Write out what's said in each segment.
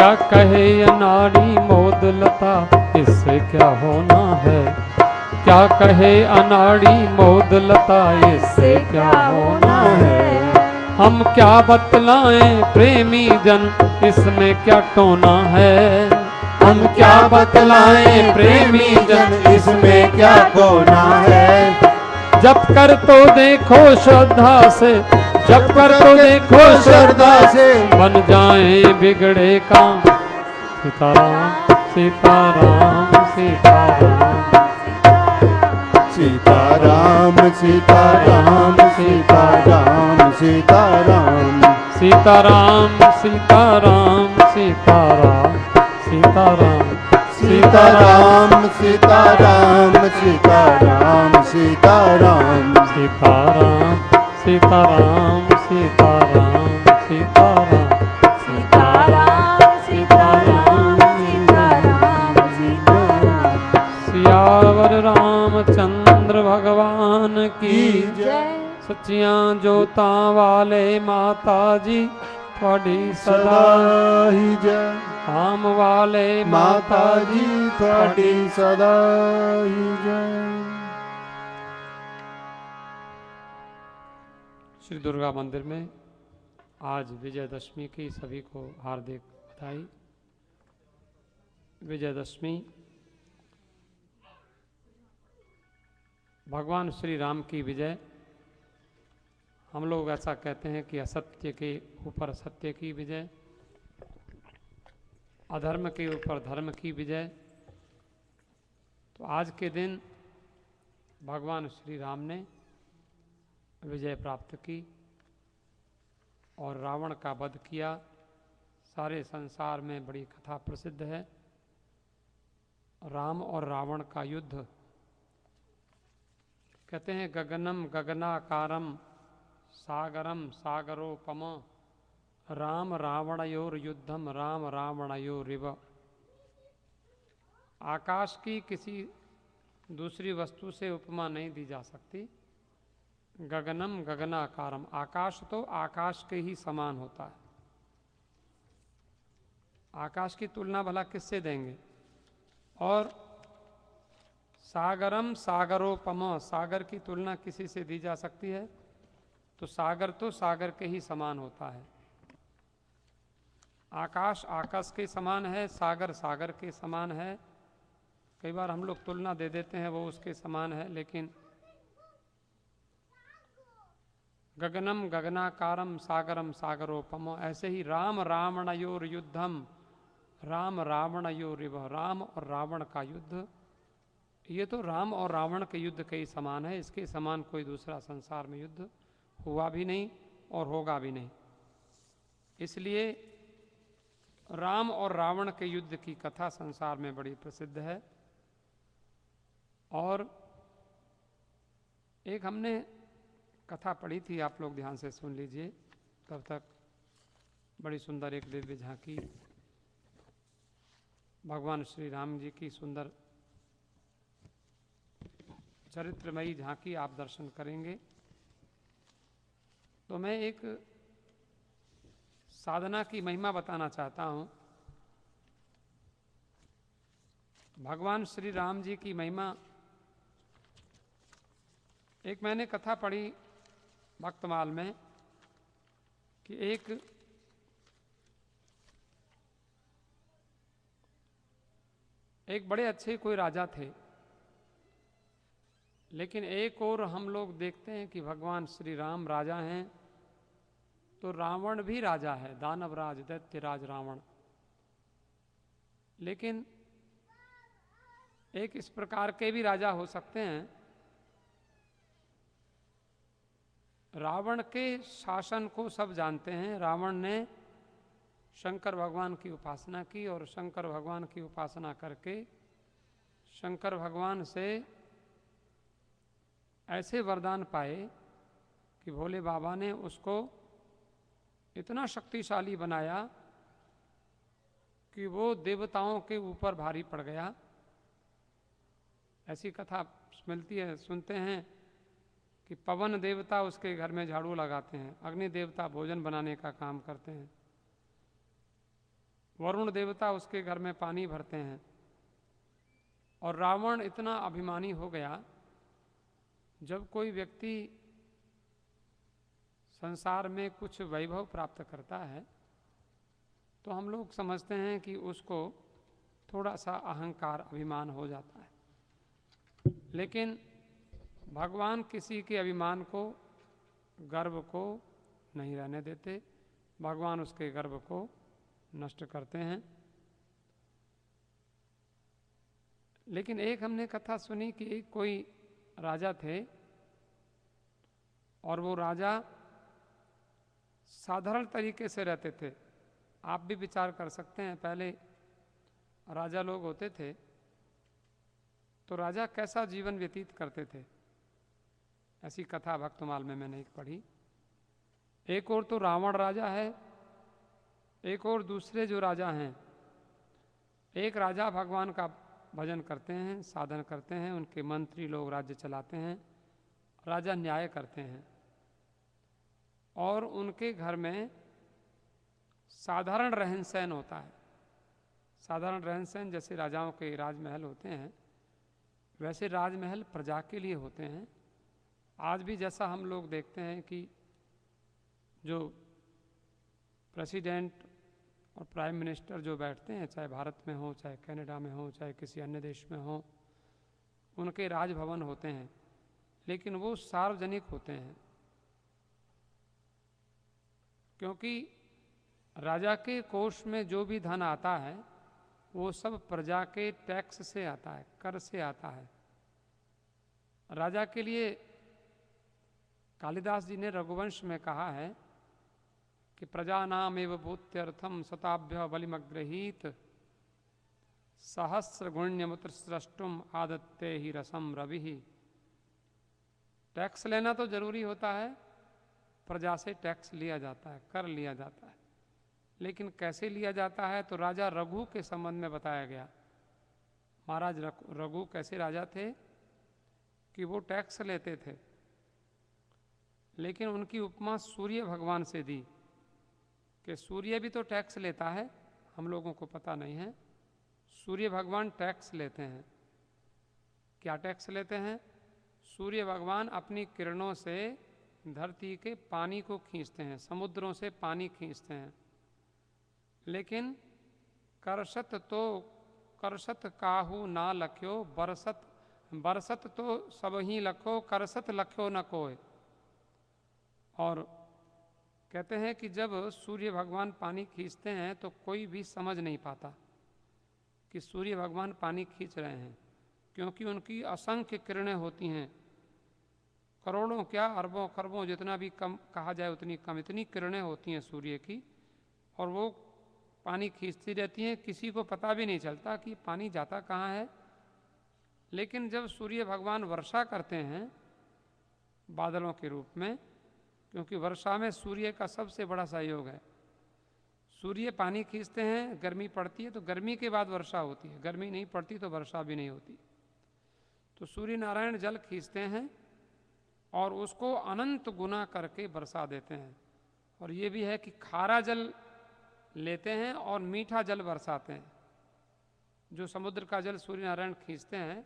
क्या कहे अनाड़ी मोद लता, इससे क्या होना है। क्या कहे अनाड़ी मोद लता, इससे क्या होना है। हम क्या बतलाएं प्रेमी जन, इसमें क्या टोना है। हम क्या बतलाएं प्रेमी जन, इसमें क्या खोना है। जप कर तो देखो श्रद्धा से, जप कर तो देखो श्रद्धा से, बन जाए बिगड़े काम। सीताराम सीताराम सीताराम सीताराम सीताराम सीताराम सीताराम सीताराम सीताराम सीताराम सीताराम सीताराम सीताराम सीताराम सीताराम सीताराम सीताराम सीताराम सीताराम सियावर रामचंद्र भगवान की जय। सच्चियां जोतां वाले माता जी थोड़ी सदा ही जय। आम वाले माता जी थोड़ी सदा ही जय। श्री दुर्गा मंदिर में आज विजयदशमी की सभी को हार्दिक बधाई। विजयदशमी भगवान श्री राम की विजय। हम लोग ऐसा कहते हैं कि असत्य के ऊपर सत्य की विजय, अधर्म के ऊपर धर्म की विजय। तो आज के दिन भगवान श्री राम ने विजय प्राप्त की और रावण का वध किया। सारे संसार में बड़ी कथा प्रसिद्ध है, राम और रावण का युद्ध। कहते हैं गगनम गगनाकारम सागरम सागरोपम, राम रावणयोर युद्धम राम रावणयोरिव। आकाश की किसी दूसरी वस्तु से उपमा नहीं दी जा सकती। गगनम गगनाकारम, आकाश तो आकाश के ही समान होता है। आकाश की तुलना भला किससे देंगे। और सागरम सागरोपम, सागर की तुलना किसी से दी जा सकती है। तो सागर के ही समान होता है। आकाश आकाश के समान है, सागर सागर के समान है। कई बार हम लोग तुलना दे देते हैं वो उसके समान है, लेकिन गगनम गगनाकारम सागरम सागरोपम, ऐसे ही राम रावणयोर युद्धम राम रावणयोरिव, राम और रावण का युद्ध। ये तो राम और रावण के युद्ध के ही समान है। इसके समान कोई दूसरा संसार में युद्ध हुआ भी नहीं और होगा भी नहीं। इसलिए राम और रावण के युद्ध की कथा संसार में बड़ी प्रसिद्ध है। और एक हमने कथा पढ़ी थी, आप लोग ध्यान से सुन लीजिए तब तक। बड़ी सुंदर एक दिव्य झांकी भगवान श्री राम जी की सुंदर चरित्रमयी झांकी आप दर्शन करेंगे। तो मैं एक साधना की महिमा बताना चाहता हूं। भगवान श्री राम जी की महिमा, एक मैंने कथा पढ़ी भक्तमाल में कि एक बड़े अच्छे कोई राजा थे, लेकिन एक और हम लोग देखते हैं कि भगवान श्री राम राजा हैं तो रावण भी राजा है, दानवराज दैत्यराज रावण। लेकिन एक इस प्रकार के भी राजा हो सकते हैं, रावण के शासन को सब जानते हैं। रावण ने शंकर भगवान की उपासना की और शंकर भगवान की उपासना करके शंकर भगवान से ऐसे वरदान पाए कि भोले बाबा ने उसको इतना शक्तिशाली बनाया कि वो देवताओं के ऊपर भारी पड़ गया। ऐसी कथा मिलती है, सुनते हैं कि पवन देवता उसके घर में झाड़ू लगाते हैं, अग्नि देवता भोजन बनाने का काम करते हैं, वरुण देवता उसके घर में पानी भरते हैं। और रावण इतना अभिमानी हो गया, जब कोई व्यक्ति संसार में कुछ वैभव प्राप्त करता है तो हम लोग समझते हैं कि उसको थोड़ा सा अहंकार, अभिमान हो जाता है। लेकिन भगवान किसी के अभिमान को, गर्व को नहीं रहने देते। भगवान उसके गर्व को नष्ट करते हैं। लेकिन एक हमने कथा सुनी कि एक कोई राजा थे और वो राजा साधारण तरीके से रहते थे। आप भी विचार कर सकते हैं, पहले राजा लोग होते थे तो राजा कैसा जीवन व्यतीत करते थे। ऐसी कथा भक्तमाल में मैंने एक पढ़ी। एक और तो रावण राजा है, एक और दूसरे जो राजा हैं। एक राजा भगवान का भजन करते हैं, साधन करते हैं, उनके मंत्री लोग राज्य चलाते हैं, राजा न्याय करते हैं, और उनके घर में साधारण रहन सहन होता है। साधारण रहन सहन जैसे राजाओं के राजमहल होते हैं, वैसे राजमहल प्रजा के लिए होते हैं। आज भी जैसा हम लोग देखते हैं कि जो प्रेसिडेंट और प्राइम मिनिस्टर जो बैठते हैं, चाहे भारत में हो, चाहे कनाडा में हो, चाहे किसी अन्य देश में हो, उनके राजभवन होते हैं, लेकिन वो सार्वजनिक होते हैं। क्योंकि राजा के कोष में जो भी धन आता है वो सब प्रजा के टैक्स से आता है, कर से आता है। राजा के लिए कालिदास जी ने रघुवंश में कहा है कि प्रजानाम एव भूत्यर्थम शताभ्य बलिमग्रहीत सहस्र गुण्यमुत्र सृष्टुम आदत्ते ही रसम रवि। टैक्स लेना तो जरूरी होता है, प्रजा से टैक्स लिया जाता है, कर लिया जाता है, लेकिन कैसे लिया जाता है तो राजा रघु के संबंध में बताया गया। महाराज रघु कैसे राजा थे कि वो टैक्स लेते थे, लेकिन उनकी उपमा सूर्य भगवान से दी कि सूर्य भी तो टैक्स लेता है, हम लोगों को पता नहीं है। सूर्य भगवान टैक्स लेते हैं। क्या टैक्स लेते हैं? सूर्य भगवान अपनी किरणों से धरती के पानी को खींचते हैं, समुद्रों से पानी खींचते हैं, लेकिन करसत काहू ना लख्यो, बरसत तो सब ही लखो, करसत लख्यो न कोय। और कहते हैं कि जब सूर्य भगवान पानी खींचते हैं तो कोई भी समझ नहीं पाता कि सूर्य भगवान पानी खींच रहे हैं, क्योंकि उनकी असंख्य किरणें होती हैं। करोड़ों क्या, अरबों खरबों, जितना भी कम कहा जाए उतनी कम, इतनी किरणें होती हैं सूर्य की, और वो पानी खींचती रहती हैं। किसी को पता भी नहीं चलता कि पानी जाता कहाँ है। लेकिन जब सूर्य भगवान वर्षा करते हैं बादलों के रूप में, क्योंकि वर्षा में सूर्य का सबसे बड़ा सहयोग है। सूर्य पानी खींचते हैं, गर्मी पड़ती है तो गर्मी के बाद वर्षा होती है, गर्मी नहीं पड़ती तो वर्षा भी नहीं होती। तो सूर्य नारायण जल खींचते हैं और उसको अनंत गुना करके बरसा देते हैं। और ये भी है कि खारा जल लेते हैं और मीठा जल बरसाते हैं। जो समुद्र का जल सूर्य नारायण खींचते हैं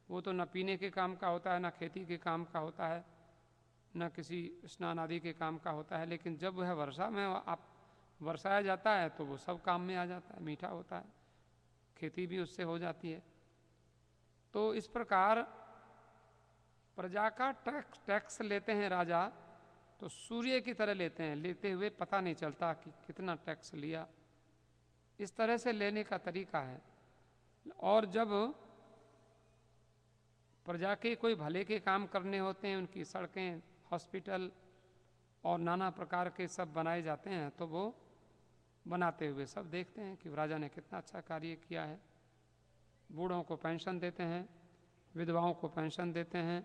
वो तो न पीने के काम का होता है, न खेती के काम का होता है, न किसी स्नान आदि के काम का होता है, लेकिन जब वह वर्षा में आप बरसाया जाता है तो वो सब काम में आ जाता है, मीठा होता है, खेती भी उससे हो जाती है। तो इस प्रकार प्रजा का टैक्स लेते हैं राजा, तो सूर्य की तरह लेते हैं, लेते हुए पता नहीं चलता कि कितना टैक्स लिया। इस तरह से लेने का तरीका है। और जब प्रजा के कोई भले के काम करने होते हैं, उनकी सड़कें, हॉस्पिटल और नाना प्रकार के सब बनाए जाते हैं, तो वो बनाते हुए सब देखते हैं कि राजा ने कितना अच्छा कार्य किया है। बूढ़ों को पेंशन देते हैं, विधवाओं को पेंशन देते हैं,